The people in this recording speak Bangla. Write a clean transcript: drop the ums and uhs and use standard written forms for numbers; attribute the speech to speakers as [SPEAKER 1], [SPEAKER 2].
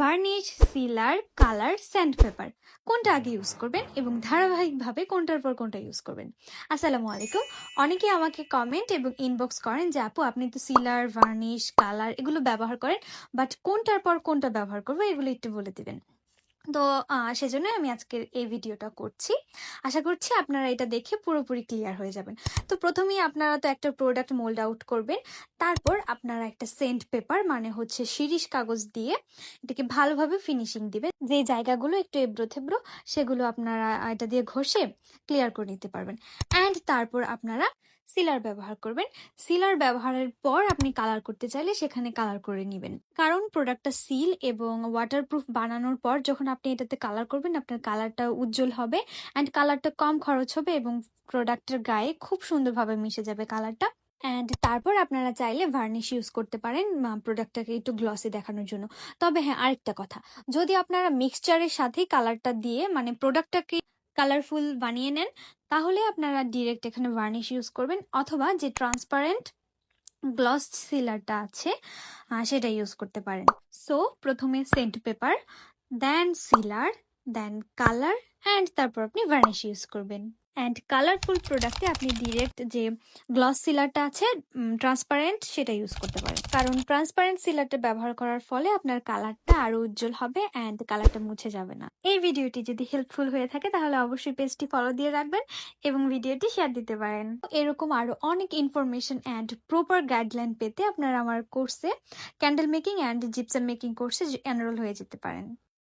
[SPEAKER 1] ভার্নিশ, সিলার, কালার, স্যান্ডপেপার কোনটা আগে ইউজ করবেন এবং ধারাবাহিকভাবে কোনটার পর কোনটা ইউজ করবেন। আসসালামু আলাইকুম। অনেকে আমাকে কমেন্ট এবং ইনবক্স করেন যে আপু আপনি তো সিলার, ভার্নিশ, কালার এগুলো ব্যবহার করেন, বাট কোনটার পর কোনটা ব্যবহার করবো এগুলো একটু বলে দিবেন। তো সেজন্য আমি আজকের এই ভিডিওটা করছি। আশা করছি আপনারা এটা দেখে পুরোপুরি ক্লিয়ার হয়ে যাবেন। তো প্রথমেই আপনারা তো একটা প্রোডাক্ট মোল্ড আউট করবেন, তারপর আপনারা একটা সেন্ট পেপার মানে হচ্ছে শিরিষ কাগজ দিয়ে এটাকে ভালোভাবে ফিনিশিং দিবেন। যে জায়গাগুলো একটু এবড়ো থেবড়ো সেগুলো আপনারা এটা দিয়ে ঘষে ক্লিয়ার করে নিতে পারবেন। অ্যান্ড তারপর আপনারা সিলার ব্যবহার করবেন। সিলার ব্যবহারের পর আপনি কালার করতে চাইলে সেখানে কালার করে নেবেন, কারণ প্রোডাক্টটা সিল এবং ওয়াটারপ্রুফ বানানোর পর যখন আপনি এটাতে কালার করবেন আপনার কালারটা উজ্জ্বল হবে অ্যান্ড কালারটা কম খরচ হবে এবং প্রোডাক্টের গায়ে খুব সুন্দরভাবে মিশে যাবে কালারটা। অ্যান্ড তারপর আপনারা চাইলে ভার্নিশ ইউজ করতে পারেন প্রোডাক্টটাকে একটু গ্লসি দেখানোর জন্য। তবে হ্যাঁ, আরেকটা কথা, যদি আপনারা মিক্সচারের সাথেই কালারটা দিয়ে মানে প্রোডাক্টটাকে কালারফুল বানিয়ে নেন তাহলে আপনারা ডিরেক্ট এখানে ভার্নিশ ইউজ করবেন, অথবা যে ট্রান্সপারেন্ট গ্লস সিলারটা আছে সেটা ইউজ করতে পারেন। সো প্রথমে sandpaper, then sealer, then colour and তারপর আপনি ভার্নিশ ইউজ করবেন। অ্যান্ড কালারফুল প্রোডাক্টে আপনি ডিরেক্ট যে গ্লস সিলারটা আছে ট্রান্সপারেন্ট সেটা ইউজ করতে পারেন, কারণ ট্রান্সপারেন্ট সিলারটা ব্যবহার করার ফলে আপনার কালারটা আরো উজ্জ্বল হবে অ্যান্ড কালারটা মুছে যাবে না। এই ভিডিওটি যদি হেল্পফুল হয়ে থাকে তাহলে অবশ্যই পেজটি ফলো দিয়ে রাখবেন এবং ভিডিওটি শেয়ার দিতে পারেন। এরকম আরো অনেক ইনফরমেশন অ্যান্ড প্রপার গাইডলাইন পেতে আপনারা আমার কোর্সে candle making and gypsum making কোর্সে এনরোল হয়ে যেতে পারেন।